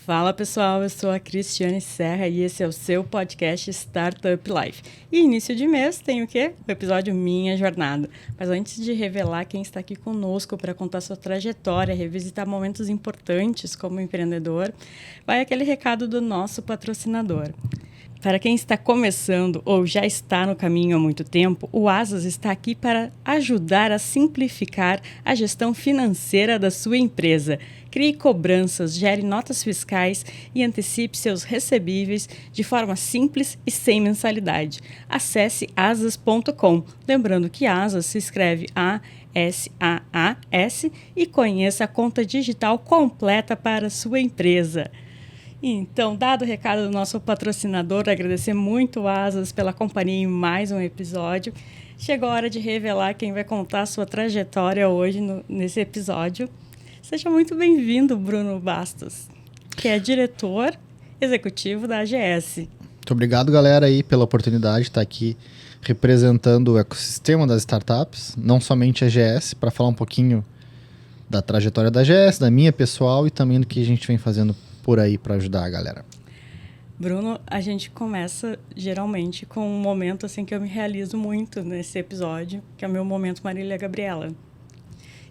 Fala pessoal, eu sou a Cristiane Serra e esse é o seu podcast Startup Life. E início de mês tem o quê? O episódio Minha Jornada. Mas antes de revelar quem está aqui conosco para contar sua trajetória, revisitar momentos importantes como empreendedor, vai aquele recado do nosso patrocinador. Para quem está começando ou já está no caminho há muito tempo, o Asas está aqui para ajudar a simplificar a gestão financeira da sua empresa. Crie cobranças, gere notas fiscais e antecipe seus recebíveis de forma simples e sem mensalidade. Acesse asas.com. Lembrando que Asas se escreve A-S-A-A-S e conheça a conta digital completa para a sua empresa. Então, dado o recado do nosso patrocinador, agradecer muito Asas pela companhia em mais um episódio. Chegou a hora de revelar quem vai contar a sua trajetória hoje nesse episódio. Seja muito bem-vindo, Bruno Bastos, que é diretor executivo da AGS. Muito obrigado, galera, aí, pela oportunidade de estar aqui representando o ecossistema das startups, não somente a AGS, para falar um pouquinho da trajetória da AGS, da minha pessoal e também do que a gente vem fazendo por aí para ajudar a galera. Bruno, a gente começa geralmente com um momento assim que eu me realizo muito nesse episódio, que é o meu momento Marília Gabriela.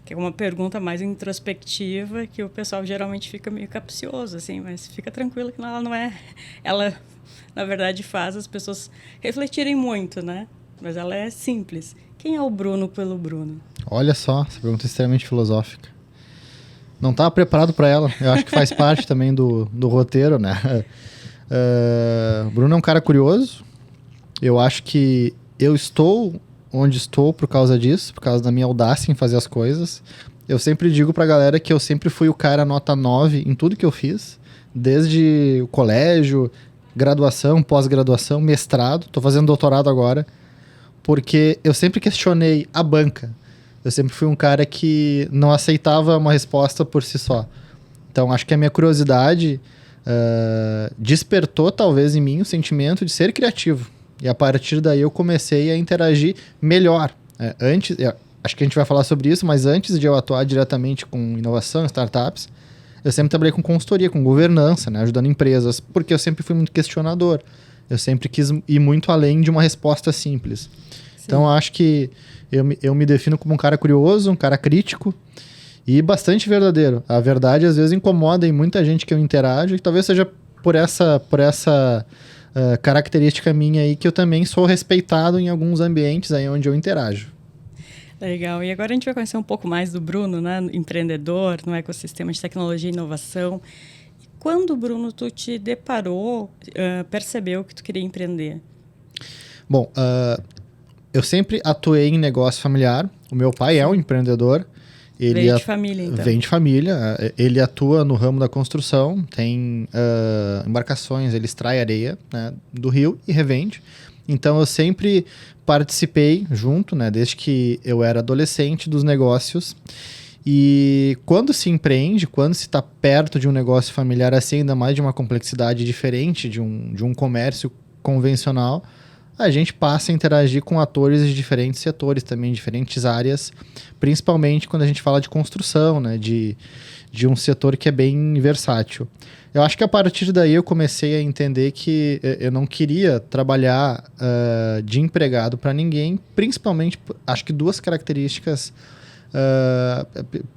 Que é uma pergunta mais introspectiva, que o pessoal geralmente fica meio capcioso, assim, mas fica tranquilo que ela não é... Ela, na verdade, faz as pessoas refletirem muito, né? Mas ela é simples. Quem é o Bruno pelo Bruno? Olha só, essa pergunta é extremamente filosófica. Não estava preparado para ela. Eu acho que faz parte também do roteiro, né? O Bruno é um cara curioso. Eu acho que eu estou onde estou por causa disso, por causa da minha audácia em fazer as coisas. Eu sempre digo pra galera que eu sempre fui o cara nota 9 em tudo que eu fiz, desde o colégio, graduação, pós-graduação, mestrado, tô fazendo doutorado agora, porque eu sempre questionei a banca. Eu sempre fui um cara que não aceitava uma resposta por si só. Então, acho que a minha curiosidade despertou talvez em mim o sentimento de ser criativo. E a partir daí eu comecei a interagir melhor. Acho que a gente vai falar sobre isso, mas antes de eu atuar diretamente com inovação, startups, eu sempre trabalhei com consultoria, com governança, né, ajudando empresas, porque eu sempre fui muito questionador. Eu sempre quis ir muito além de uma resposta simples. Sim. Então, acho que eu me defino como um cara curioso, um cara crítico e bastante verdadeiro. A verdade, às vezes, incomoda em muita gente que eu interajo, e talvez seja por essa característica minha aí, que eu também sou respeitado em alguns ambientes aí onde eu interajo. Legal. E agora a gente vai conhecer um pouco mais do Bruno, né? Empreendedor no ecossistema de tecnologia e inovação. E quando, Bruno, tu te deparou, percebeu que tu queria empreender? Bom, eu sempre atuei em negócio familiar. O meu pai é um empreendedor. Ele Veio de família, então. Vem de família. Ele atua no ramo da construção, tem embarcações, ele extrai areia, né, do rio e revende. Então, eu sempre participei junto, né, desde que eu era adolescente, dos negócios. E quando se empreende, quando se está perto de um negócio familiar assim, ainda mais de uma complexidade diferente de um comércio convencional, a gente passa a interagir com atores de diferentes setores, também diferentes áreas, principalmente quando a gente fala de construção, né, de um setor que é bem versátil. Eu acho que a partir daí eu comecei a entender que eu não queria trabalhar de empregado para ninguém, principalmente, acho que duas características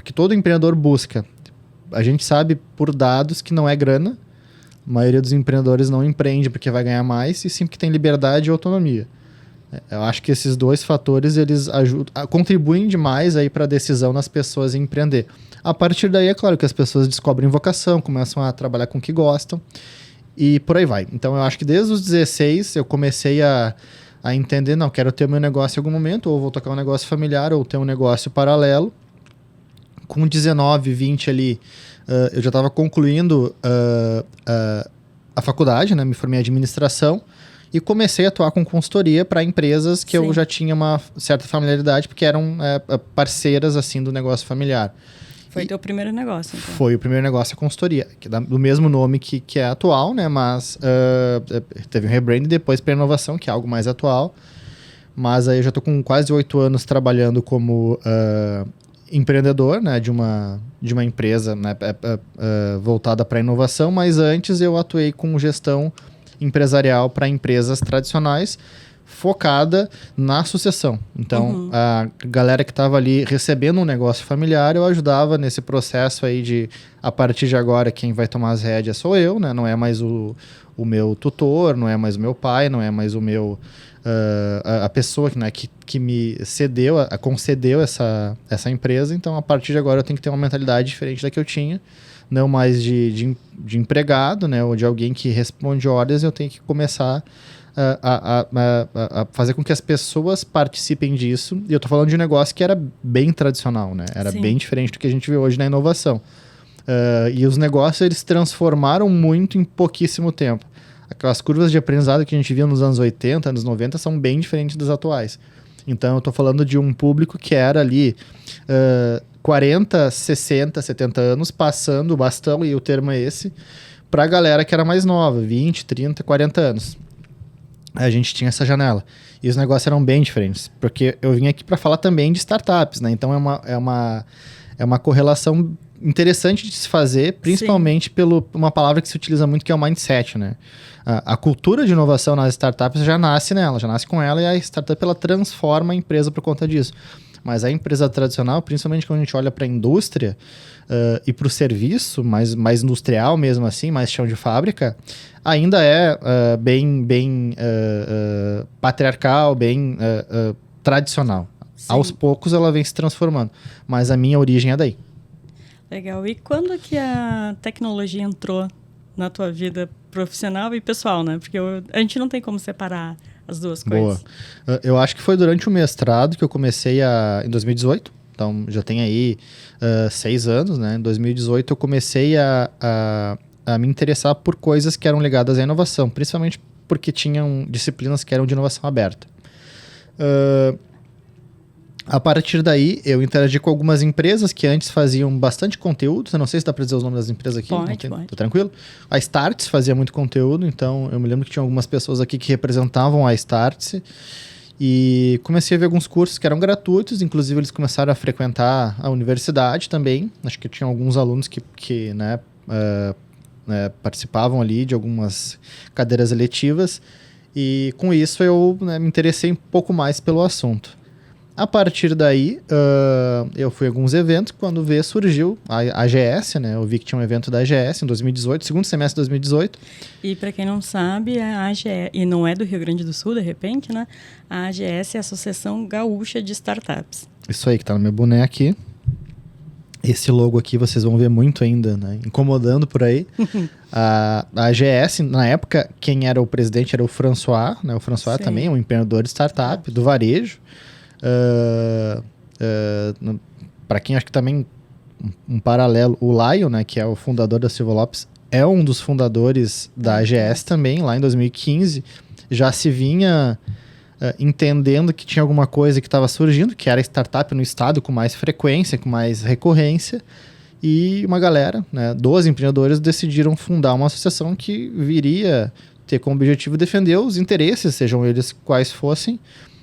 que todo empreendedor busca. A gente sabe por dados que não é grana. A maioria dos empreendedores não empreende porque vai ganhar mais, e sim porque tem liberdade e autonomia. Eu acho que esses dois fatores eles contribuem demais para a decisão das pessoas em empreender. A partir daí, é claro que as pessoas descobrem vocação, começam a trabalhar com o que gostam e por aí vai. Então, eu acho que desde os 16 eu comecei a entender, não, quero ter meu negócio em algum momento, ou vou tocar um negócio familiar, ou ter um negócio paralelo. Com 19, 20 ali, eu já estava concluindo a faculdade, né? Me formei em administração e comecei a atuar com consultoria para empresas que Sim. eu já tinha uma certa familiaridade, porque eram parceiras assim do negócio familiar. Foi teu primeiro negócio, então? Foi o primeiro negócio, a consultoria, que é do mesmo nome que é atual, né? Mas teve um rebrand e depois para inovação, que é algo mais atual. Mas aí eu já estou com quase 8 anos trabalhando como empreendedor, né, de uma de uma empresa, né, voltada para inovação, mas antes eu atuei com gestão empresarial para empresas tradicionais, focada na sucessão. Então, a galera que estava ali recebendo um negócio familiar, eu ajudava nesse processo aí de, a partir de agora, quem vai tomar as rédeas sou eu, né? Não é mais o meu tutor, não é mais o meu pai, não é mais o meu... a pessoa né, que me cedeu, concedeu essa empresa. Então, a partir de agora, eu tenho que ter uma mentalidade diferente da que eu tinha. Não mais de empregado, né? Ou de alguém que responde ordens, eu tenho que começar a fazer com que as pessoas participem disso. E eu tô falando de um negócio que era bem tradicional, né? Era bem diferente do que a gente vê hoje na inovação. E os negócios, eles se transformaram muito em pouquíssimo tempo. Aquelas curvas de aprendizado que a gente via nos anos 80, anos 90, são bem diferentes das atuais. Então, eu tô falando de um público que era ali 40, 60, 70 anos, passando o bastão, e o termo é esse, pra galera que era mais nova, 20, 30, 40 anos. A gente tinha essa janela. E os negócios eram bem diferentes, porque eu vim aqui para falar também de startups, né? Então é uma correlação interessante de se fazer, principalmente pelo uma palavra que se utiliza muito, que é o mindset, né? A cultura de inovação nas startups já nasce nela, já nasce com ela, e a startup ela transforma a empresa por conta disso. Mas a empresa tradicional, principalmente quando a gente olha para a indústria e para o serviço, mais industrial mesmo assim, mais chão de fábrica, ainda é bem patriarcal, bem tradicional. Sim. Aos poucos ela vem se transformando, mas a minha origem é daí. Legal. E quando que a tecnologia entrou na tua vida profissional e pessoal, né? Porque a gente não tem como separar as duas coisas. Boa. Eu acho que foi durante o mestrado que eu comecei em 2018. Então, já tem aí 6 anos, né? Em 2018 eu comecei a me interessar por coisas que eram ligadas à inovação, principalmente porque tinham disciplinas que eram de inovação aberta. A partir daí, eu interagi com algumas empresas que antes faziam bastante conteúdo. Eu não sei se dá para dizer os nomes das empresas aqui. Pode. Tá tranquilo? A Startse fazia muito conteúdo, então eu me lembro que tinha algumas pessoas aqui que representavam a Startse. E comecei a ver alguns cursos que eram gratuitos, inclusive eles começaram a frequentar a universidade também. Acho que tinha alguns alunos que participavam ali de algumas cadeiras eletivas. E com isso eu me interessei um pouco mais pelo assunto. A partir daí, eu fui a alguns eventos, quando surgiu a AGS, né? Eu vi que tinha um evento da AGS em 2018, segundo semestre de 2018. E para quem não sabe, a AGS, e não é do Rio Grande do Sul, de repente, né? A AGS é a Associação Gaúcha de Startups. Isso aí, que tá no meu boné aqui. Esse logo aqui vocês vão ver muito ainda, né? Incomodando por aí. A AGS, na época, quem era o presidente era o François, né? O François também é um empreendedor de startup, do varejo. Para quem acha que também um paralelo, o Lion, né, que é o fundador da Silva Lopes, é um dos fundadores da AGS também, lá em 2015, já se vinha entendendo que tinha alguma coisa que estava surgindo, que era startup no estado com mais frequência, com mais recorrência, e uma galera, né, 12 empreendedores decidiram fundar uma associação que viria ter como objetivo defender os interesses, sejam eles quais fossem,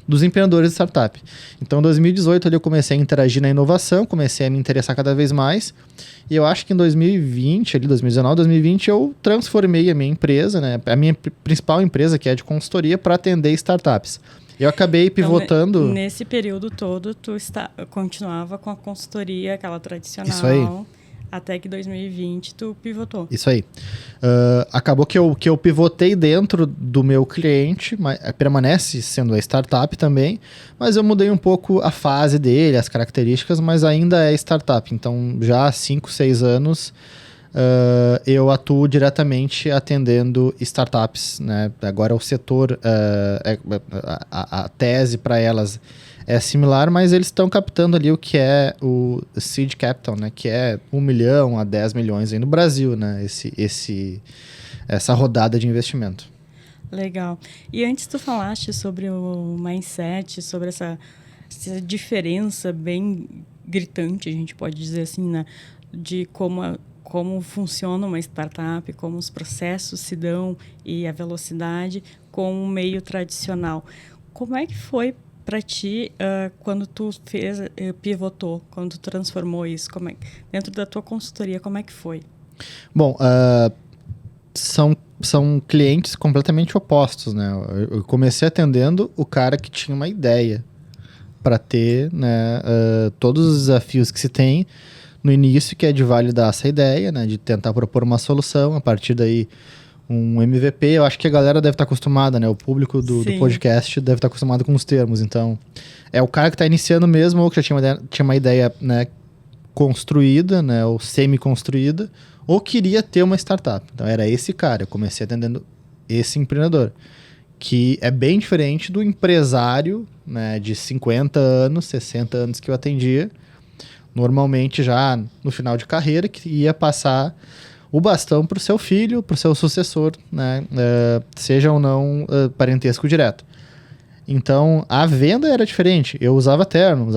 dos empreendedores de startup. Então, em 2018, ali eu comecei a interagir na inovação, comecei a me interessar cada vez mais, e eu acho que em 2020, ali 2019, 2020, eu transformei a minha empresa, né, a minha principal empresa, que é de consultoria, para atender startups. Eu acabei pivotando... Então, nesse período todo, tu continuava com a consultoria, aquela tradicional... Isso aí. Até que 2020 tu pivotou. Isso aí. Acabou que eu pivotei dentro do meu cliente, mas permanece sendo a startup também, mas eu mudei um pouco a fase dele, as características, mas ainda é startup. Então, já há 5, 6 anos, eu atuo diretamente atendendo startups, né? Agora o setor, a tese para elas é similar, mas eles estão captando ali o que é o seed capital, né? Que é 1 milhão a 10 milhões aí no Brasil, né? Essa rodada de investimento. Legal. E antes tu falaste sobre o mindset, sobre essa diferença bem gritante, a gente pode dizer assim, né? De como funciona uma startup, como os processos se dão e a velocidade com o meio tradicional. Como é que foi para ti, quando tu pivotou, quando tu transformou isso, dentro da tua consultoria, como é que foi? Bom, são clientes completamente opostos, né? Eu comecei atendendo o cara que tinha uma ideia para ter, né, todos os desafios que se tem no início, que é de validar essa ideia, né, de tentar propor uma solução, a partir daí um MVP. Eu acho que a galera deve estar acostumada, né, o público do podcast deve estar acostumado com os termos, então é o cara que está iniciando mesmo, ou que já tinha uma ideia, né, construída, né, ou semi-construída, ou queria ter uma startup. Então era esse cara, eu comecei atendendo esse empreendedor, que é bem diferente do empresário, né, de 50 anos, 60 anos que eu atendia, normalmente já no final de carreira, que ia passar o bastão para o seu filho, para o seu sucessor, né, seja ou não parentesco direto. Então, a venda era diferente. Eu usava terno,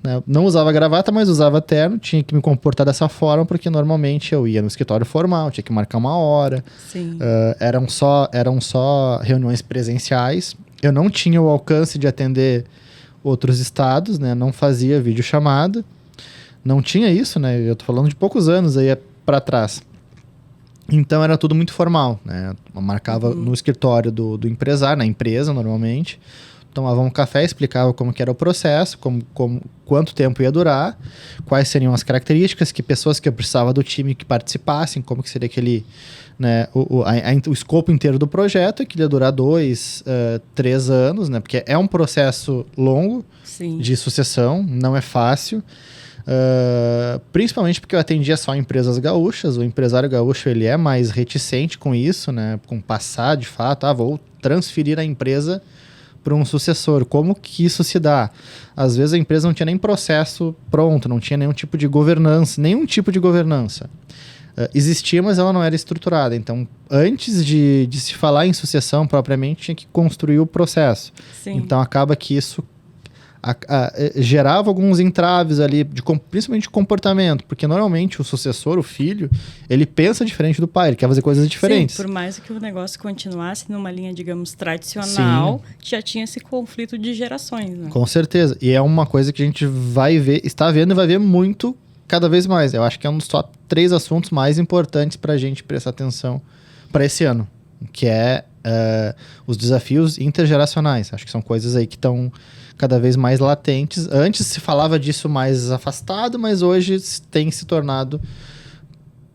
né? Não usava gravata, mas usava terno. Tinha que me comportar dessa forma, porque normalmente eu ia no escritório formal, tinha que marcar uma hora. Sim. Eram só reuniões presenciais. Eu não tinha o alcance de atender outros estados, né? Não fazia videochamada. Não tinha isso, né? Eu tô falando de poucos anos aí para trás. Então era tudo muito formal, né? Eu marcava no escritório do empresário, na empresa normalmente, tomava um café, explicava como que era o processo, quanto tempo ia durar, quais seriam as características, que pessoas que eu precisava do time que participassem, como que seria aquele, né, o escopo inteiro do projeto, que ia durar 2, 3 anos, né? Porque é um processo longo. Sim. De sucessão, não é fácil. Principalmente porque eu atendia só empresas gaúchas. O empresário gaúcho, ele é mais reticente com isso, né? Com passar de fato, vou transferir a empresa para um sucessor. Como que isso se dá? Às vezes a empresa não tinha nem processo pronto, não tinha nenhum tipo de governança. Existia, mas ela não era estruturada. Então, antes de se falar em sucessão propriamente, tinha que construir o processo. Sim. Então acaba que isso gerava alguns entraves ali, principalmente de comportamento, porque normalmente o sucessor, o filho, ele pensa diferente do pai, ele quer fazer coisas diferentes. Sim, por mais que o negócio continuasse numa linha, digamos, tradicional, já tinha esse conflito de gerações, né? Com certeza, e é uma coisa que a gente vai ver, está vendo e vai ver muito, cada vez mais. Eu acho que é um dos top 3 assuntos mais importantes para a gente prestar atenção para esse ano, que é os desafios intergeracionais. Acho que são coisas aí que estão cada vez mais latentes. Antes se falava disso mais afastado, mas hoje tem se tornado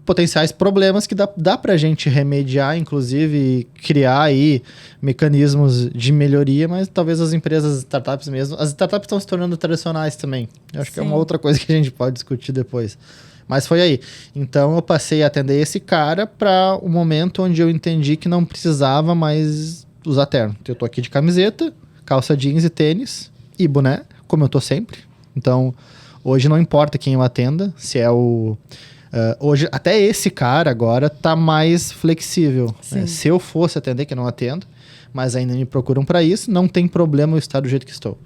potenciais problemas que dá pra gente remediar, inclusive criar aí mecanismos de melhoria, mas talvez as empresas, startups mesmo, as startups estão se tornando tradicionais também. Eu acho que é uma outra coisa que a gente pode discutir depois. Mas foi aí. Então eu passei a atender esse cara para o momento onde eu entendi que não precisava mais usar terno. Eu tô aqui de camiseta, calça jeans e tênis e boné, como eu tô sempre. Então, hoje não importa quem eu atenda, se é o... hoje, até esse cara agora tá mais flexível. Né? Se eu fosse atender, que eu não atendo, mas ainda me procuram para isso, não tem problema eu estar do jeito que estou.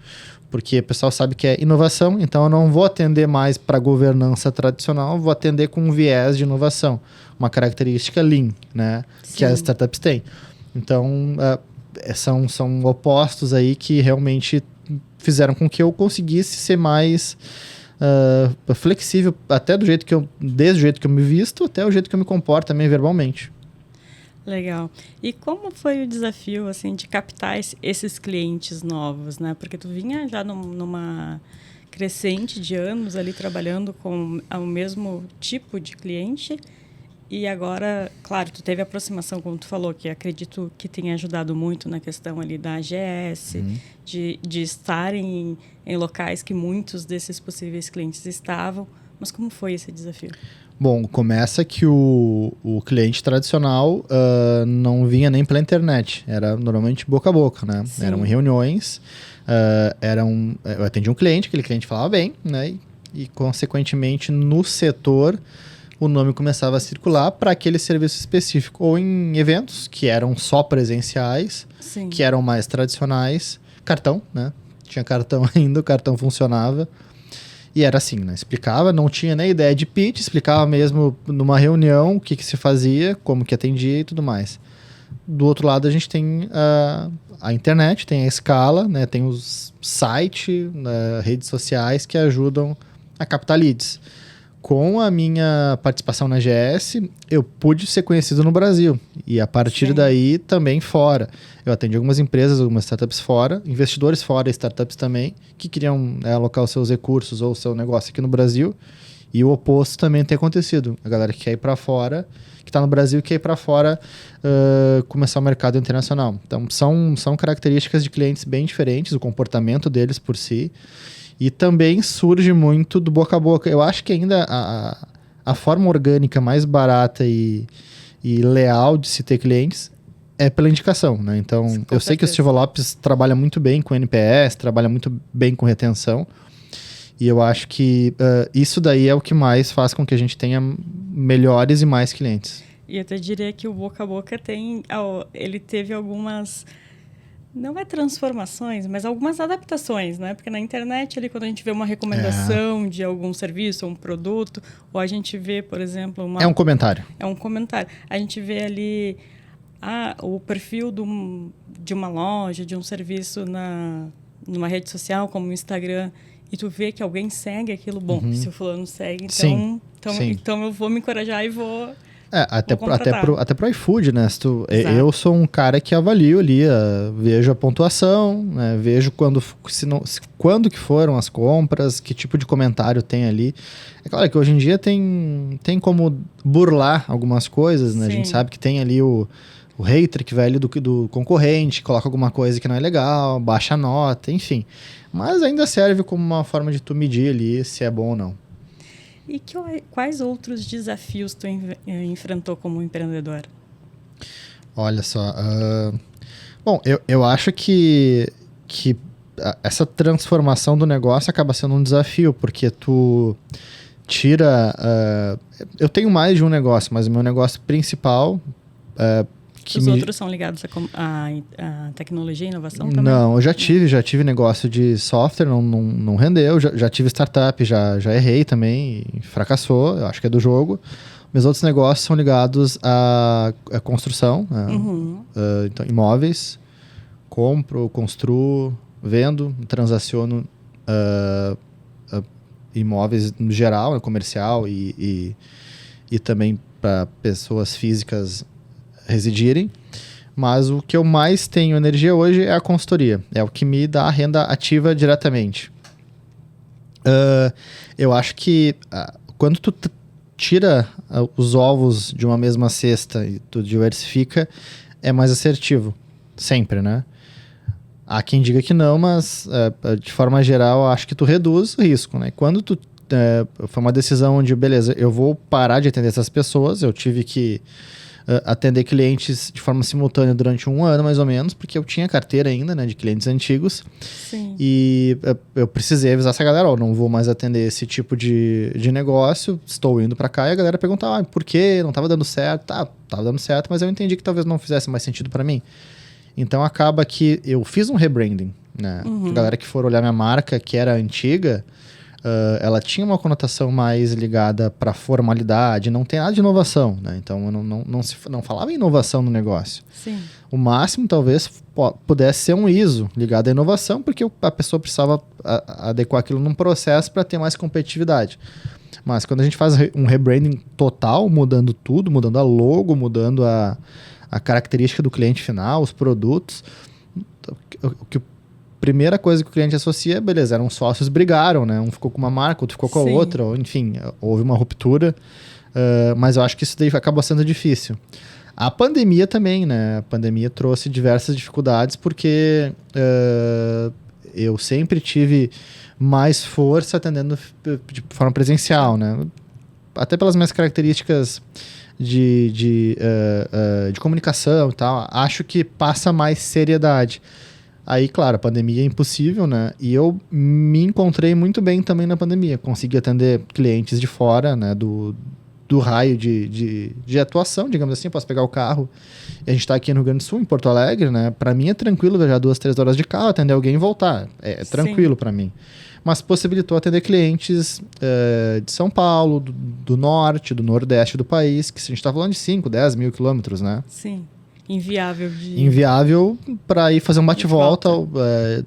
Porque o pessoal sabe que é inovação, então eu não vou atender mais para governança tradicional, vou atender com um viés de inovação, uma característica Lean, né? Que as startups têm. Então, são opostos aí que realmente fizeram com que eu conseguisse ser mais flexível, até desde o jeito que eu me visto, até o jeito que eu me comporto também verbalmente. Legal. E como foi o desafio, assim, de captar esses clientes novos, né? Porque tu vinha já numa crescente de anos ali trabalhando com o mesmo tipo de cliente e agora, claro, tu teve aproximação, como tu falou, que acredito que tenha ajudado muito na questão ali da AGS, de estarem em locais que muitos desses possíveis clientes estavam. Mas como foi esse desafio? Bom, começa que o cliente tradicional não vinha nem pela internet, era normalmente boca a boca, né? Sim. Eram reuniões, eu atendia um cliente, aquele cliente falava bem, né? E consequentemente no setor o nome começava a circular para aquele serviço específico, ou em eventos que eram só presenciais, Sim. que eram mais tradicionais, cartão, né? Tinha cartão ainda, o cartão funcionava. E era assim, né? Explicava, não tinha nem ideia de pitch, explicava mesmo numa reunião o que se fazia, como que atendia e tudo mais. do outro lado a gente tem a internet, tem a escala, né? Tem os sites, redes sociais que ajudam a captar leads. Com a minha participação na GS, eu pude ser conhecido no Brasil. E a partir daí, também fora. Eu atendi algumas empresas, algumas startups fora, investidores fora, startups também, que queriam alocar os seus recursos ou o seu negócio aqui no Brasil. E o oposto também tem acontecido. A galera que quer ir para fora, que está no Brasil, quer ir para fora começar o mercado internacional. Então, são características de clientes bem diferentes, o comportamento deles por si. E também surge muito do boca a boca. Eu acho que ainda a forma orgânica mais barata e leal de se ter clientes é pela indicação, né? Então, eu sei que o Silva Lopes trabalha muito bem com NPS, trabalha muito bem com retenção. E eu acho que isso daí é o que mais faz com que a gente tenha melhores e mais clientes. E eu até diria que o boca a boca ele teve algumas... Não é transformações, mas algumas adaptações, né? Porque na internet, ali, quando a gente vê uma recomendação de algum serviço ou um produto, ou a gente vê, por exemplo... É um comentário. É um comentário. A gente vê ali o perfil de uma loja, de um serviço numa rede social, como o Instagram, e tu vê que alguém segue aquilo. Bom, se o fulano segue, então eu vou me encorajar e vou... até pro iFood, né? Eu sou um cara que avalio ali, vejo a pontuação, né? Vejo quando que foram as compras, que tipo de comentário tem ali. É claro que hoje em dia tem como burlar algumas coisas, né? Sim. A gente sabe que tem ali o hater que vai ali do concorrente, coloca alguma coisa que não é legal, baixa a nota, enfim. Mas ainda serve como uma forma de tu medir ali se é bom ou não. E quais outros desafios tu enfrentou como empreendedor? Olha só. Bom, eu acho que essa transformação do negócio acaba sendo um desafio, porque tu tira... eu tenho mais de um negócio, mas o meu negócio principal... Os outros são ligados à tecnologia e inovação também? Não, eu já tive negócio de software, não rendeu, já tive startup, já errei também, fracassou, eu acho que é do jogo. Meus outros negócios são ligados à construção, então imóveis, compro, construo, vendo, transaciono imóveis no geral, comercial e também para pessoas físicas residirem, mas o que eu mais tenho energia hoje é a consultoria, é o que me dá a renda ativa diretamente. Eu acho que quando tu tira os ovos de uma mesma cesta e tu diversifica, é mais assertivo, sempre, né? Há quem diga que não, mas de forma geral, eu acho que tu reduz o risco, né? Quando tu foi uma decisão onde, beleza, eu vou parar de atender essas pessoas, eu tive que atender clientes de forma simultânea durante 1 ano, mais ou menos, porque eu tinha carteira ainda, né, de clientes antigos. Sim. E eu precisei avisar essa galera, não vou mais atender esse tipo de negócio, estou indo para cá. E a galera perguntava, por quê? Não estava dando certo? Tava dando certo, mas eu entendi que talvez não fizesse mais sentido para mim. Então acaba que eu fiz um rebranding, né? A galera que for olhar minha marca, que era antiga, ela tinha uma conotação mais ligada para formalidade, não tem nada de inovação, né? Então eu não falava em inovação no negócio. Sim. O máximo talvez pudesse ser um ISO ligado à inovação, porque a pessoa precisava adequar aquilo num processo para ter mais competitividade. Mas quando a gente faz um rebranding total, mudando tudo, mudando a logo, mudando a característica do cliente final, os produtos, primeira coisa que o cliente associa, beleza, eram sócios, brigaram, né? Um ficou com uma marca, outro ficou com a outra, ou, enfim, houve uma ruptura, mas eu acho que isso daí acabou sendo difícil. A pandemia também, né? A pandemia trouxe diversas dificuldades, porque eu sempre tive mais força atendendo de forma presencial, né? Até pelas minhas características de comunicação e tal, acho que passa mais seriedade. Aí, claro, a pandemia é impossível, né? E eu me encontrei muito bem também na pandemia. Consegui atender clientes de fora, né? Do raio de atuação, digamos assim. Posso pegar o carro e a gente está aqui no Rio Grande do Sul, em Porto Alegre, né? Para mim é tranquilo viajar 2, 3 horas de carro, atender alguém e voltar. É tranquilo para mim. Mas possibilitou atender clientes de São Paulo, do norte, do nordeste do país, que a gente está falando de 5, 10 mil quilômetros, né? Sim. inviável inviável para ir fazer um bate-volta,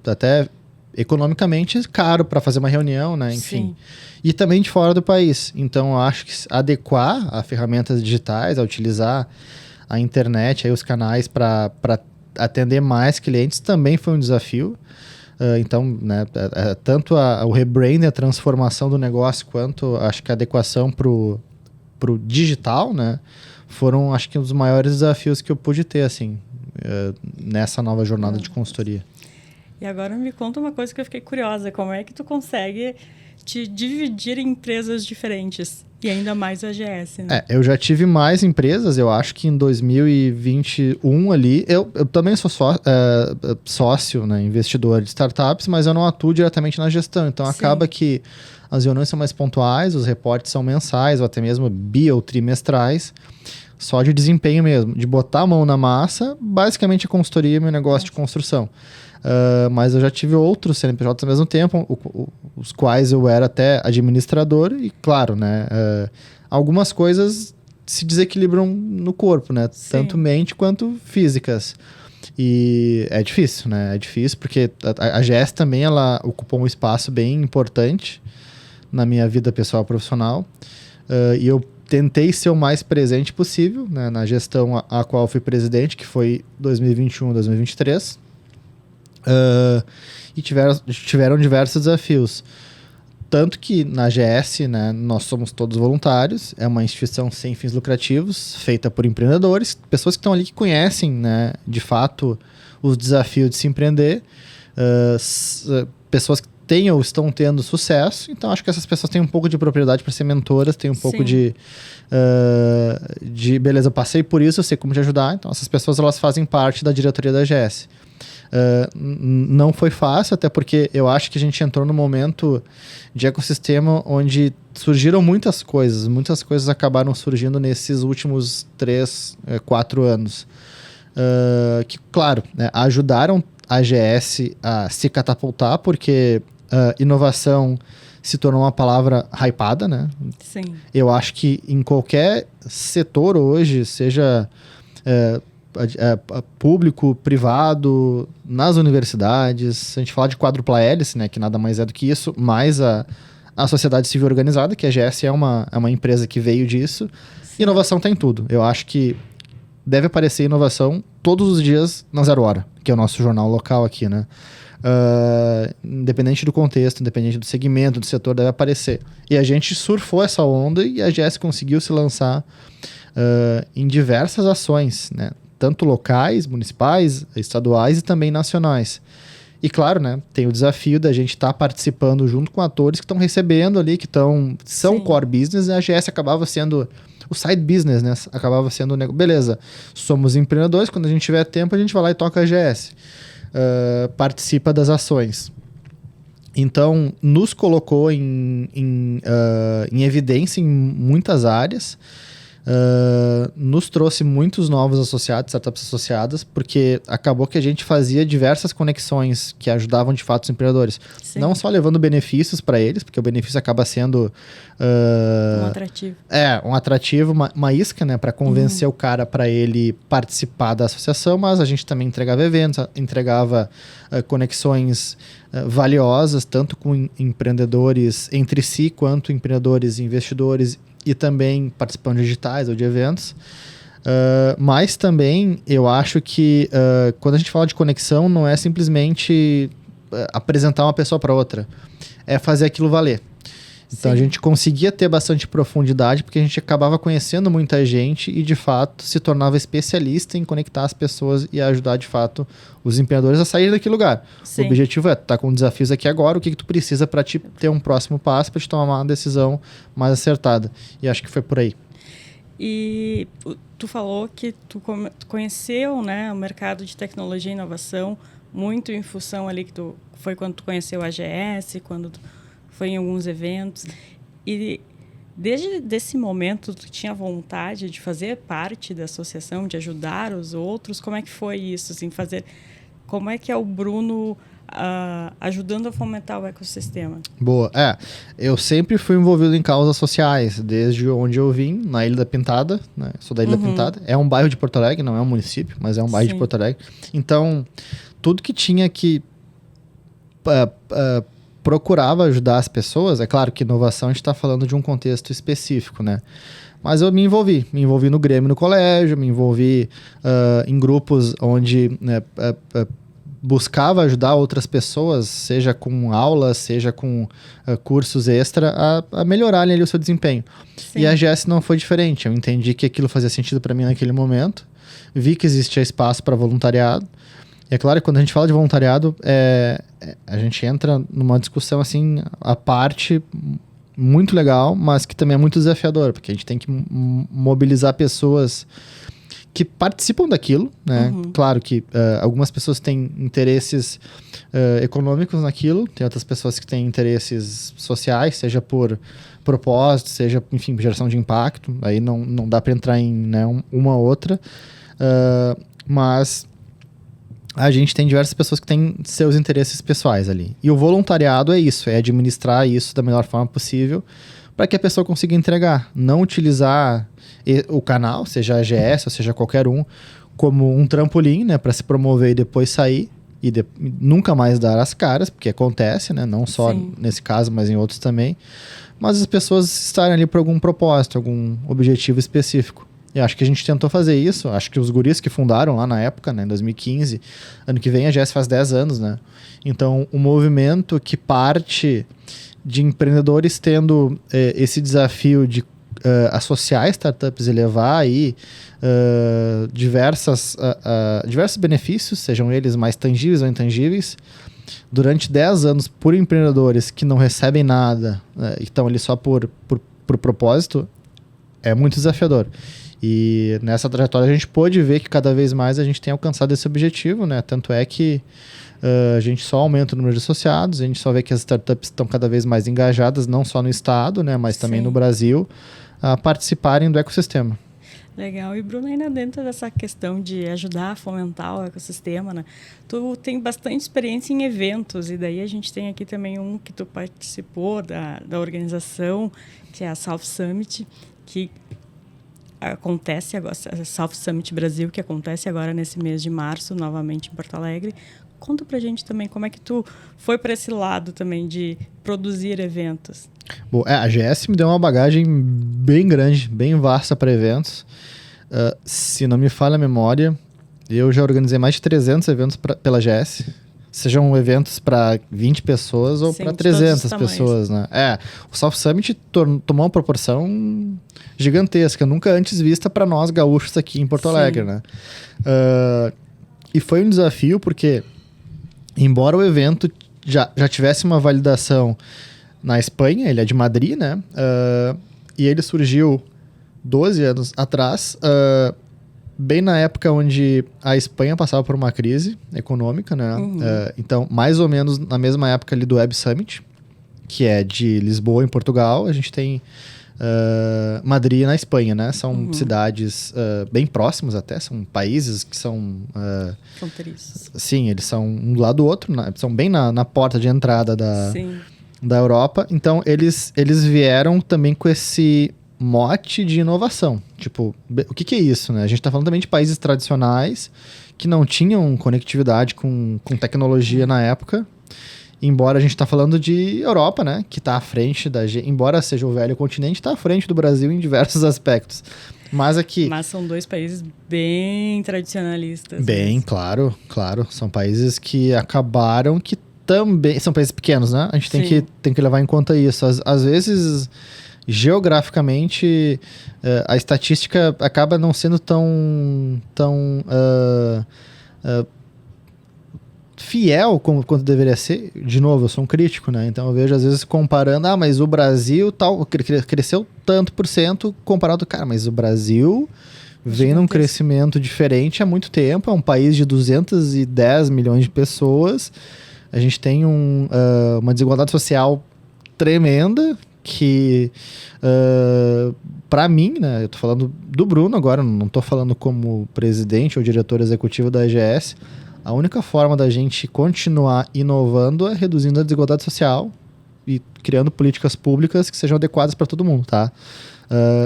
até economicamente caro para fazer uma reunião, né? Enfim. Sim. E também de fora do país. Então, eu acho que adequar a ferramentas digitais, a utilizar a internet, aí, os canais para atender mais clientes também foi um desafio. Então, né, tanto o rebranding, a transformação do negócio, quanto acho que a adequação para o digital, né, foram, acho que, um dos maiores desafios que eu pude ter, assim, nessa nova jornada de consultoria. E agora me conta uma coisa que eu fiquei curiosa. Como é que tu consegue te dividir em empresas diferentes? E ainda mais a AGS, né? Eu já tive mais empresas, eu acho que em 2021 ali, eu também sou sócio, né, investidor de startups, mas eu não atuo diretamente na gestão, então Sim. acaba que as reuniões são mais pontuais, os reportes são mensais, ou até mesmo bi ou trimestrais, só de desempenho mesmo, de botar a mão na massa, basicamente a consultoria é meu negócio de construção. Mas eu já tive outros CNPJs ao mesmo tempo, os quais eu era até administrador e, claro, né, algumas coisas se desequilibram no corpo, né? Sim. Tanto mente quanto físicas. E é difícil, né? É difícil porque a AGS também ela ocupou um espaço bem importante na minha vida pessoal e profissional. E eu tentei ser o mais presente possível, né, na gestão a qual eu fui presidente, que foi 2021, 2023. E tiveram diversos desafios. Tanto que na AGS, né, nós somos todos voluntários, é uma instituição sem fins lucrativos, feita por empreendedores, pessoas que estão ali que conhecem, né, de fato, os desafios de se empreender, pessoas que têm ou estão tendo sucesso. Então, acho que essas pessoas têm um pouco de propriedade para ser mentoras, têm um pouco de beleza, eu passei por isso, eu sei como te ajudar. Então, essas pessoas elas fazem parte da diretoria da AGS. Não foi fácil, até porque eu acho que a gente entrou num momento de ecossistema onde surgiram muitas coisas acabaram surgindo nesses últimos 3, 4 anos. Que, claro, né, ajudaram a AGS a se catapultar, porque inovação se tornou uma palavra hypada, né? Sim. Eu acho que em qualquer setor hoje, seja público, privado, nas universidades, se a gente falar de quádrupla hélice, né, que nada mais é do que isso, mais a sociedade civil organizada, que a AGS é uma empresa que veio disso. Sim. Inovação tem tudo. Eu acho que deve aparecer inovação todos os dias na Zero Hora, que é o nosso jornal local aqui, né? Independente do contexto, independente do segmento, do setor, deve aparecer. E a gente surfou essa onda e a AGS conseguiu se lançar em diversas ações, né? Tanto locais, municipais, estaduais e também nacionais. E claro, né, tem o desafio da gente estar participando junto com atores que estão recebendo ali, que são core business, e a AGS acabava sendo o side business, né? Acabava sendo o negócio. Beleza, somos empreendedores, quando a gente tiver tempo, a gente vai lá e toca a AGS. Participa das ações. Então, nos colocou em evidência em muitas áreas. Nos trouxe muitos novos associados, startups associadas, porque acabou que a gente fazia diversas conexões que ajudavam de fato os empreendedores. Sim. Não só levando benefícios para eles, porque o benefício acaba sendo um atrativo. Um atrativo, uma isca, né, para convencer o cara para ele participar da associação, mas a gente também entregava eventos, entregava conexões valiosas, tanto com empreendedores entre si, quanto empreendedores e investidores, e também participando de digitais ou de eventos. Mas também eu acho que quando a gente fala de conexão, não é simplesmente apresentar uma pessoa para outra, é fazer aquilo valer. Então, Sim. A gente conseguia ter bastante profundidade, porque a gente acabava conhecendo muita gente e, de fato, se tornava especialista em conectar as pessoas e ajudar, de fato, os empreendedores a sair daquele lugar. Sim. O objetivo é, tu tá com desafios aqui agora, o que tu precisa para te ter um próximo passo, para te tomar uma decisão mais acertada. E acho que foi por aí. E tu falou que tu conheceu, né, o mercado de tecnologia e inovação muito em função ali que foi quando tu conheceu a AGS, quando tu foi em alguns eventos. E desde esse momento, tu tinha vontade de fazer parte da associação, de ajudar os outros? Como é que foi isso? Assim, como é que é o Bruno ajudando a fomentar o ecossistema? Boa. Eu sempre fui envolvido em causas sociais, desde onde eu vim, na Ilha da Pintada, né? Sou da Ilha da Pintada. É um bairro de Porto Alegre, não é um município, mas é um bairro de Porto Alegre. Então, tudo que tinha que procurava ajudar as pessoas, é claro que inovação a gente está falando de um contexto específico, né? Mas eu me envolvi no Grêmio no colégio, me envolvi em grupos onde buscava ajudar outras pessoas, seja com aulas, seja com cursos extra, a melhorarem ali o seu desempenho. Sim. E a GS não foi diferente, eu entendi que aquilo fazia sentido para mim naquele momento, vi que existia espaço para voluntariado. E é claro que quando a gente fala de voluntariado, a gente entra numa discussão assim, a parte muito legal, mas que também é muito desafiador, porque a gente tem que mobilizar pessoas que participam daquilo, né? Claro que algumas pessoas têm interesses econômicos naquilo, tem outras pessoas que têm interesses sociais, seja por propósito, seja, enfim, geração de impacto, aí não dá para entrar em, né, uma ou outra, mas a gente tem diversas pessoas que têm seus interesses pessoais ali. E o voluntariado é isso, é administrar isso da melhor forma possível para que a pessoa consiga entregar. Não utilizar o canal, seja a AGS ou seja qualquer um, como um trampolim, né, para se promover e depois sair e nunca mais dar as caras, porque acontece, né, não só nesse caso, mas em outros também. Mas as pessoas estarem ali por algum propósito, algum objetivo específico. E acho que a gente tentou fazer isso. Acho que os guris que fundaram lá na época, né, em 2015, ano que vem a GS faz 10 anos, né? Então, um movimento que parte de empreendedores tendo esse desafio de associar startups e levar aí diversos benefícios, sejam eles mais tangíveis ou intangíveis, durante 10 anos por empreendedores que não recebem nada e estão ali só por propósito, é muito desafiador. E nessa trajetória a gente pôde ver que cada vez mais a gente tem alcançado esse objetivo, né? Tanto é que a gente só aumenta o número de associados, a gente só vê que as startups estão cada vez mais engajadas, não só no estado, né? Mas também no Brasil, a participarem do ecossistema. Legal. E, Bruno, ainda dentro dessa questão de ajudar a fomentar o ecossistema, né? Tu tem bastante experiência em eventos, e daí a gente tem aqui também um que tu participou da organização, que é a South Summit, que acontece agora, South Summit Brasil, que acontece agora nesse mês de março, novamente em Porto Alegre. Conta pra gente também como é que tu foi para esse lado também de produzir eventos. Bom, a GS me deu uma bagagem bem grande, bem vasta para eventos. Se não me falha a memória, eu já organizei mais de 300 eventos pela GS. Sejam eventos para 20 pessoas ou para 300 pessoas, né? O South Summit tomou uma proporção gigantesca, nunca antes vista para nós gaúchos aqui em Porto Alegre, né? E foi um desafio porque, embora o evento já tivesse uma validação na Espanha, ele é de Madrid, né? E ele surgiu 12 anos atrás, bem na época onde a Espanha passava por uma crise econômica, né? Então, mais ou menos na mesma época ali do Web Summit, que é de Lisboa, em Portugal, a gente tem Madrid na Espanha, né? São cidades bem próximas até, são países que são... fronteiriços. Sim, eles são um do lado do outro, né? São bem na porta de entrada da Europa. Então, eles vieram também com esse mote de inovação. Tipo, o que é isso, né? A gente está falando também de países tradicionais que não tinham conectividade com tecnologia na época. Embora a gente está falando de Europa, né? Que está à frente embora seja o velho continente, está à frente do Brasil em diversos aspectos. Mas são dois países bem tradicionalistas. Bem, claro. São países que acabaram que também... São países pequenos, né? A gente tem que levar em conta isso. Às vezes, geograficamente, a estatística acaba não sendo tão fiel quanto deveria ser. De novo, eu sou um crítico, né? Então eu vejo às vezes comparando, mas o Brasil cresceu tanto por cento comparado, cara, mas o Brasil vem num crescimento diferente há muito tempo, é um país de 210 milhões de pessoas, a gente tem uma desigualdade social tremenda que, para mim, né, eu tô falando do Bruno agora, não tô falando como presidente ou diretor executivo da AGS, A única forma da gente continuar inovando é reduzindo a desigualdade social e criando políticas públicas que sejam adequadas para todo mundo, tá?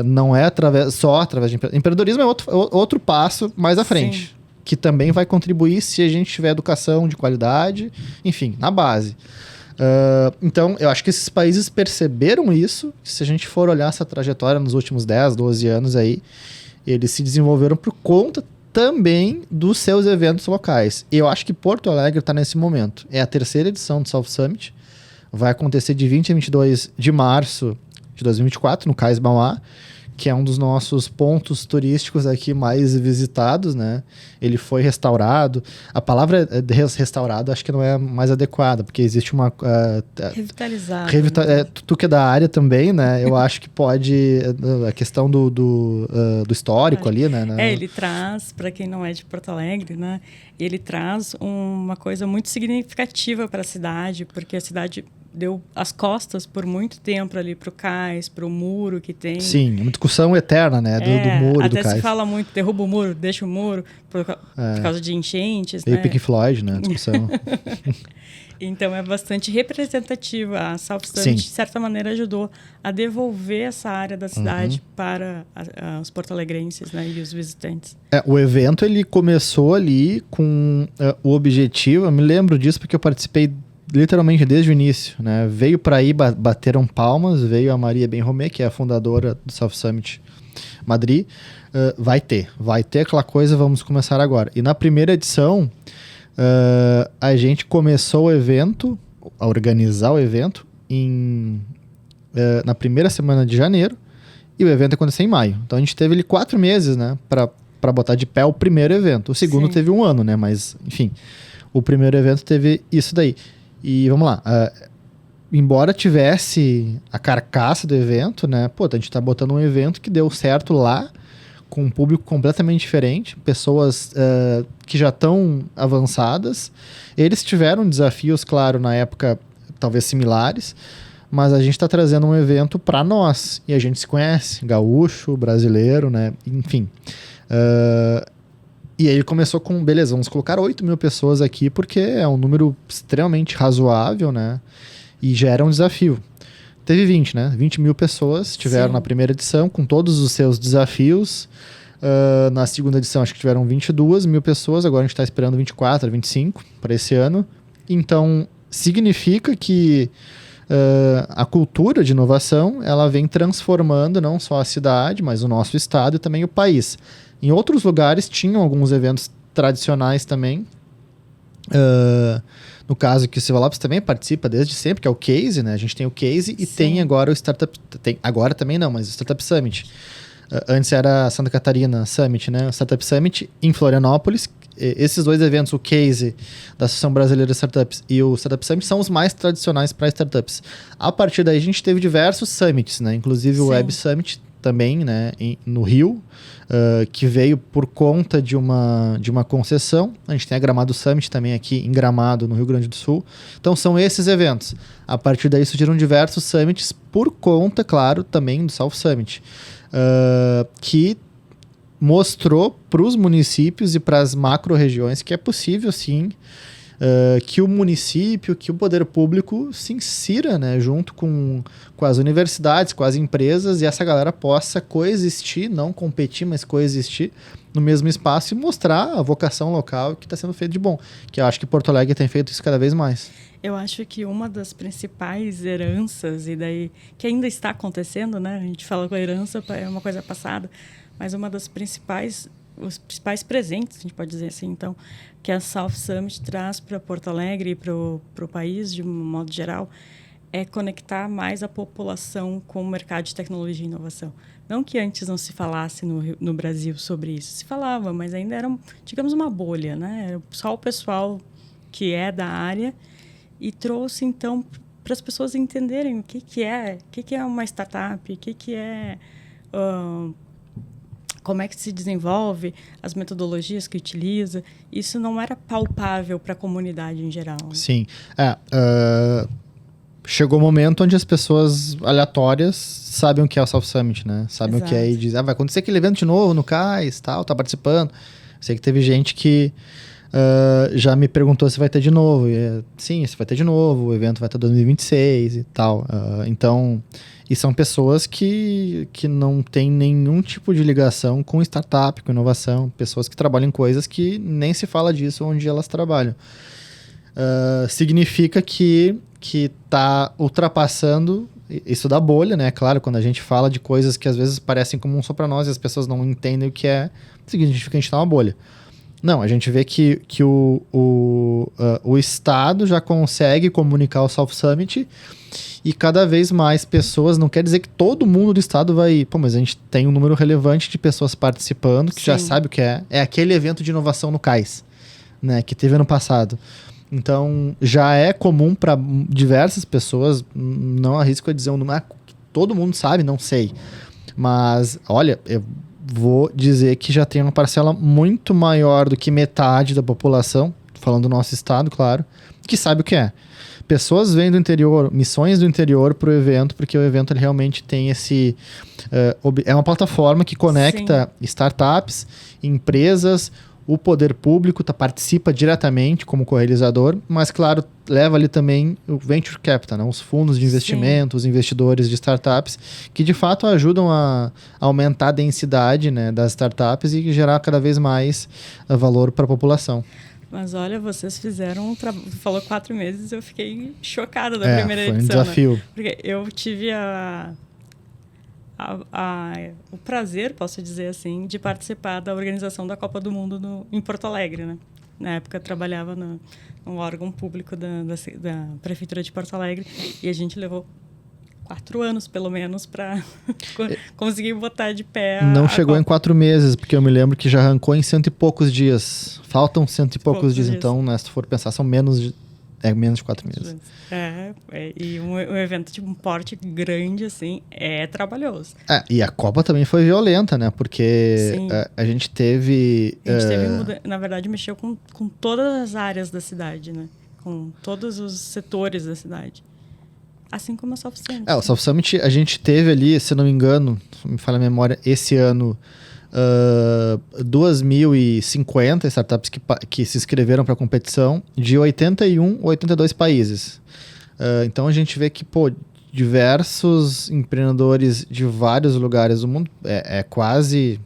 Não é só através de empreendedorismo, é outro passo mais à frente. Sim. Que também vai contribuir se a gente tiver educação de qualidade, enfim, na base. Então, eu acho que esses países perceberam isso. Se a gente for olhar essa trajetória nos últimos 10, 12 anos aí, eles se desenvolveram por conta também dos seus eventos locais. E eu acho que Porto Alegre está nesse momento. É a 3ª edição do South Summit. Vai acontecer de 20 a 22 de março de 2024, no Cais Mauá, que é um dos nossos pontos turísticos aqui mais visitados, né? Ele foi restaurado. A palavra restaurado acho que não é mais adequada, porque existe uma... Revitalizado. Tu que é da área também, né? Eu acho que pode... A questão do histórico ali, né? Ele traz, para quem não é de Porto Alegre, né? Ele traz uma coisa muito significativa para a cidade, porque a cidade deu as costas por muito tempo ali para o cais, para o muro que tem. Sim, é uma discussão eterna, né? Do muro, do cais. Até se fala muito, derruba o muro, deixa o muro, por causa de enchentes, e né? Pink Floyd, né? A discussão. Então, é bastante representativa. A South Summit, de certa maneira, ajudou a devolver essa área da cidade para os porto-alegrenses, né, e os visitantes. O evento ele começou ali com o objetivo, eu me lembro disso porque eu participei literalmente desde o início, né? Veio para aí, bateram palmas, veio a Maria Benromé, que é a fundadora do South Summit Madrid. Vai ter aquela coisa, vamos começar agora. E na primeira edição, a gente começou o evento, a organizar o evento, na primeira semana de janeiro, e o evento aconteceu em maio. Então a gente teve ali 4 meses, né, para botar de pé o primeiro evento. O segundo teve 1 ano, né, mas enfim, o primeiro evento teve isso daí. E vamos lá, embora tivesse a carcaça do evento, né, a gente tá botando um evento que deu certo lá, com um público completamente diferente, pessoas que já estão avançadas. Eles tiveram desafios, claro, na época, talvez similares, mas a gente está trazendo um evento para nós, e a gente se conhece, gaúcho, brasileiro, né, enfim. E aí ele começou com, beleza, vamos colocar 8.000 pessoas aqui, porque é um número extremamente razoável, né? E já era um desafio. Teve 20, né? 20.000 pessoas estiveram na primeira edição, com todos os seus desafios. Na segunda edição, acho que tiveram 22.000 pessoas, agora a gente está esperando 24, 25 para esse ano. Então, significa que a cultura de inovação, ela vem transformando não só a cidade, mas o nosso estado e também o país. Em outros lugares tinham alguns eventos tradicionais também. No caso que o Silva Lopes também participa desde sempre, que é o Case, né? A gente tem o Case e tem agora o Startup... agora também não, mas o Startup Summit. Antes era a Santa Catarina Summit, né? O Startup Summit em Florianópolis. Esses 2 eventos, o Case da Associação Brasileira de Startups e o Startup Summit, são os mais tradicionais para startups. A partir daí a gente teve diversos summits, né? Inclusive o Web Summit também, né? No Rio, que veio por conta de uma concessão. A gente tem a Gramado Summit também aqui em Gramado, no Rio Grande do Sul. Então são esses eventos. A partir daí surgiram diversos summits por conta, claro, também do South Summit, que mostrou para os municípios e para as macro-regiões que é possível, sim, que o município, que o poder público se insira, né, junto com as universidades, com as empresas, e essa galera possa coexistir, não competir, mas coexistir no mesmo espaço e mostrar a vocação local que está sendo feito de bom. Que eu acho que Porto Alegre tem feito isso cada vez mais. Eu acho que uma das principais heranças, e daí que ainda está acontecendo, né? A gente fala que a herança é uma coisa passada, mas uma das principais... os principais presentes, a gente pode dizer assim, então, que a South Summit traz para Porto Alegre e para o país, de um modo geral, é conectar mais a população com o mercado de tecnologia e inovação. Não que antes não se falasse no Brasil sobre isso, se falava, mas ainda era, digamos, uma bolha, né? Era só o pessoal que é da área, e trouxe, então, para as pessoas entenderem o que é uma startup, o que é... como é que se desenvolve, as metodologias que utiliza. Isso não era palpável para a comunidade em geral. Sim. Chegou o momento onde as pessoas aleatórias sabem o que é o South Summit, né? Sabem o que é e dizem, vai acontecer aquele evento de novo no CAIS, tal, tá participando. Sei que teve gente que já me perguntou se vai ter de novo. Sim, se vai ter de novo, o evento vai ter 2026 e tal. Então, e são pessoas que não têm nenhum tipo de ligação com startup, com inovação, pessoas que trabalham em coisas que nem se fala disso onde elas trabalham. Significa que está ultrapassando isso da bolha, né? Claro, quando a gente fala de coisas que às vezes parecem comum só para nós e as pessoas não entendem o que é, significa que a gente está numa bolha. Não, a gente vê que o Estado já consegue comunicar o South Summit e cada vez mais pessoas, não quer dizer que todo mundo do Estado vai... Pô, mas a gente tem um número relevante de pessoas participando que já sabe o que é. É aquele evento de inovação no CAIS, né, que teve ano passado. Então, já é comum para diversas pessoas, não arrisco a dizer um número, todo mundo sabe, não sei. Mas, olha, eu vou dizer que já tem uma parcela muito maior do que metade da população, falando do nosso estado, claro, que sabe o que é. Pessoas vêm do interior, missões do interior para o evento, porque o evento ele realmente tem esse... é uma plataforma que conecta startups, empresas, o poder público participa diretamente como co-realizador, mas, claro, leva ali também o Venture Capital, né? Os fundos de investimento, os investidores de startups, que de fato ajudam a aumentar a densidade, né, das startups e gerar cada vez mais valor para a população. Mas olha, vocês fizeram um trabalho... Falou 4 meses, eu fiquei chocada da primeira edição. Foi um desafio. Né? Porque eu tive o prazer, posso dizer assim, de participar da organização da Copa do Mundo em Porto Alegre, né? Na época eu trabalhava no órgão público da Prefeitura de Porto Alegre e a gente levou 4 anos, pelo menos, para conseguir botar de pé Não chegou em 4 meses, porque eu me lembro que já arrancou em 100 e poucos dias. Faltam 100 e poucos dias, então, né, se tu for pensar, são menos de 4 meses. E um evento de um porte grande, assim, é trabalhoso. E a Copa também foi violenta, né? Porque a gente teve... na verdade, mexeu com todas as áreas da cidade, né? Com todos os setores da cidade. Assim como a South Summit. O South Summit a gente teve ali, se não me engano, me falha a memória, esse ano, 2.050 startups que se inscreveram para a competição de 81 ou 82 países. Então a gente vê que, diversos empreendedores de vários lugares do mundo, quase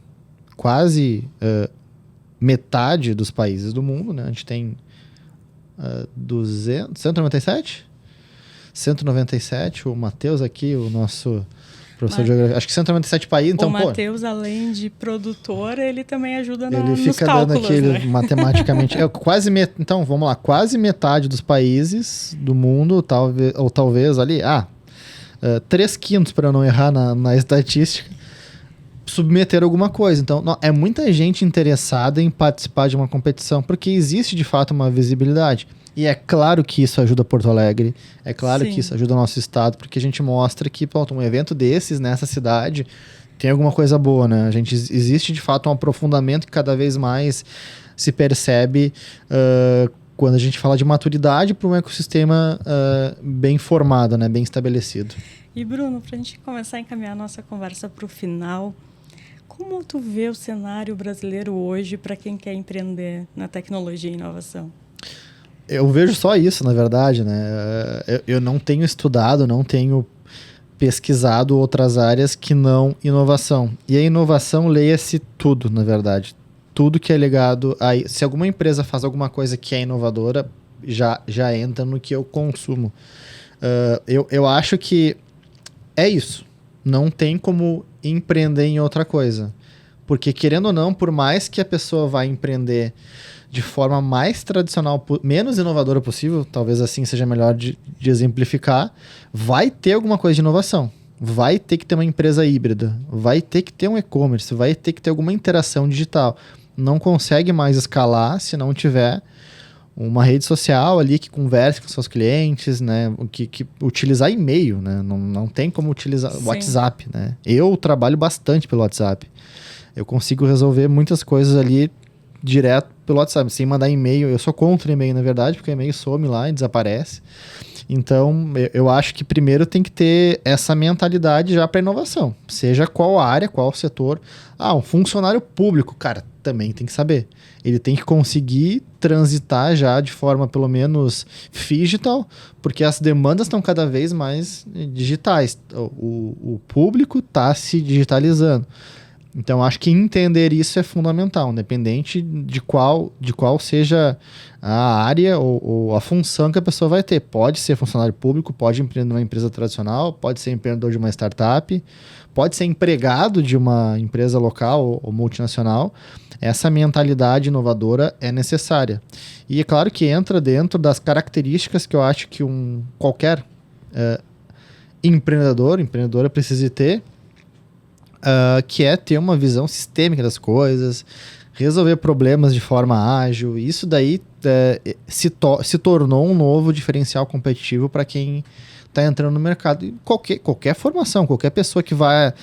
metade dos países do mundo, né? A gente tem 197, o Matheus aqui, o nosso professor de geografia, acho que 197 países, então, o Matheus, além de produtor, ele também ajuda nos cálculos, ele fica dando aquele, né? Matematicamente, então, vamos lá, quase metade dos países do mundo, talvez ali, 3/5, para não errar na estatística, submeter alguma coisa. Então, é muita gente interessada em participar de uma competição, porque existe, de fato, uma visibilidade. E é claro que isso ajuda Porto Alegre, é claro que isso ajuda o nosso estado, porque a gente mostra que um evento desses nessa cidade tem alguma coisa boa, né? Existe de fato um aprofundamento que cada vez mais se percebe quando a gente fala de maturidade para um ecossistema bem formado, né? Bem estabelecido. E Bruno, para a gente começar a encaminhar a nossa conversa para o final, como tu vê o cenário brasileiro hoje para quem quer empreender na tecnologia e inovação? Eu vejo só isso, na verdade, né? Eu não tenho estudado, não tenho pesquisado outras áreas que não inovação. E a inovação, leia-se tudo, na verdade. Tudo que é ligado a... Se alguma empresa faz alguma coisa que é inovadora, já entra no que eu consumo. Eu acho que é isso. Não tem como empreender em outra coisa. Porque, querendo ou não, por mais que a pessoa vá empreender de forma mais tradicional, menos inovadora possível, talvez assim seja melhor de exemplificar, vai ter alguma coisa de inovação. Vai ter que ter uma empresa híbrida, vai ter que ter um e-commerce, vai ter que ter alguma interação digital. Não consegue mais escalar se não tiver uma rede social ali que converse com seus clientes, né? Que utilizar e-mail, né? Não tem como utilizar WhatsApp, né? Eu trabalho bastante pelo WhatsApp. Eu consigo resolver muitas coisas ali direto piloto sabe, sem mandar e-mail, eu sou contra e-mail, na verdade, porque o e-mail some lá e desaparece. Então, eu acho que primeiro tem que ter essa mentalidade já para inovação, seja qual área, qual setor. Um funcionário público, cara, também tem que saber. Ele tem que conseguir transitar já de forma pelo menos digital, porque as demandas estão cada vez mais digitais. O público está se digitalizando. Então, acho que entender isso é fundamental, independente de qual seja a área ou a função que a pessoa vai ter. Pode ser funcionário público, pode empreender numa empresa tradicional, pode ser empreendedor de uma startup, pode ser empregado de uma empresa local ou multinacional. Essa mentalidade inovadora é necessária. E é claro que entra dentro das características que eu acho que qualquer empreendedora precisa ter, que é ter uma visão sistêmica das coisas, resolver problemas de forma ágil. Isso daí se tornou um novo diferencial competitivo para quem está entrando no mercado. E qualquer formação, qualquer pessoa que vá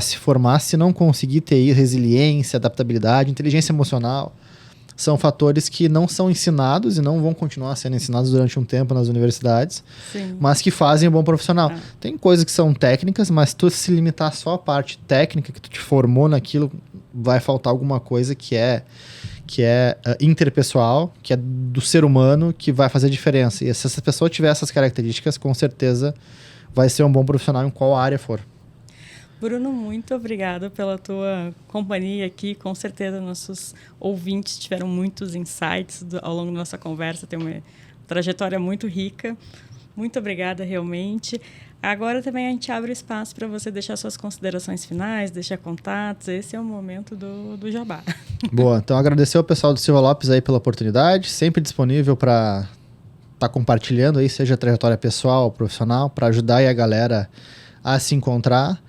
se formar, se não conseguir ter resiliência, adaptabilidade, inteligência emocional, são fatores que não são ensinados e não vão continuar sendo ensinados durante um tempo nas universidades, Sim. mas que fazem um bom profissional. Tem coisas que são técnicas, mas tu se limitar só à parte técnica, que tu te formou naquilo, vai faltar alguma coisa que é interpessoal, que é do ser humano, que vai fazer diferença. E se essa pessoa tiver essas características, com certeza vai ser um bom profissional em qual área for. Bruno, muito obrigada pela tua companhia aqui. Com certeza nossos ouvintes tiveram muitos insights ao longo da nossa conversa. Tem uma trajetória muito rica. Muito obrigada, realmente. Agora também a gente abre espaço para você deixar suas considerações finais, deixar contatos. Esse é o momento do jabá. Boa, então agradecer ao pessoal do Silva Lopes aí pela oportunidade. Sempre disponível para estar compartilhando aí, seja a trajetória pessoal ou profissional, para ajudar aí a galera a se encontrar.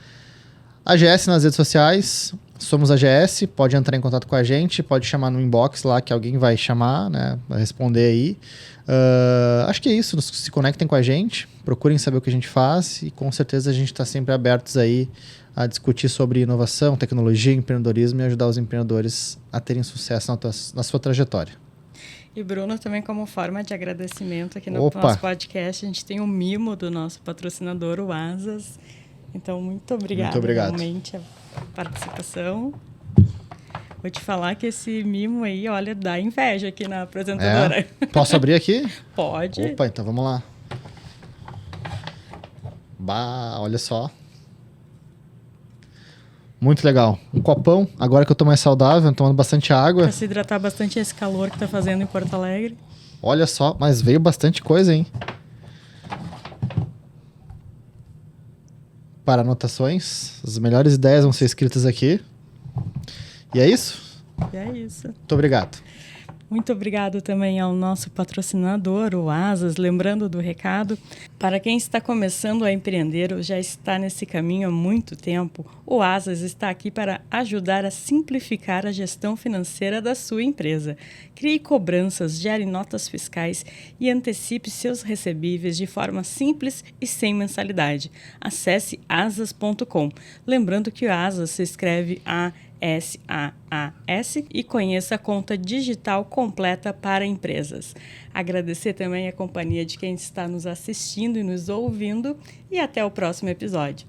AGS nas redes sociais, somos AGS, pode entrar em contato com a gente, pode chamar no inbox lá que alguém vai chamar, né, vai responder aí. Acho que é isso, se conectem com a gente, procurem saber o que a gente faz e com certeza a gente está sempre abertos aí a discutir sobre inovação, tecnologia, empreendedorismo e ajudar os empreendedores a terem sucesso na sua trajetória. E Bruno, também como forma de agradecimento aqui no nosso podcast, a gente tem um mimo do nosso patrocinador, o Asas. Então, muito obrigado realmente a participação. Vou te falar que esse mimo aí, olha, dá inveja aqui na apresentadora. Posso abrir aqui? Pode. Opa, então vamos lá. Olha só. Muito legal. Um copão, agora que eu tô mais saudável, tomando bastante água. Para se hidratar bastante esse calor que tá fazendo em Porto Alegre. Olha só, mas veio bastante coisa, hein? Para anotações, as melhores ideias vão ser escritas aqui. E é isso? É isso. Muito obrigado. Muito obrigado também ao nosso patrocinador, o Asas. Lembrando do recado, para quem está começando a empreender ou já está nesse caminho há muito tempo, o Asas está aqui para ajudar a simplificar a gestão financeira da sua empresa. Crie cobranças, gere notas fiscais e antecipe seus recebíveis de forma simples e sem mensalidade. Acesse asas.com. Lembrando que o Asas se escreve SAAS e conheça a conta digital completa para empresas. Agradecer também a companhia de quem está nos assistindo e nos ouvindo e até o próximo episódio.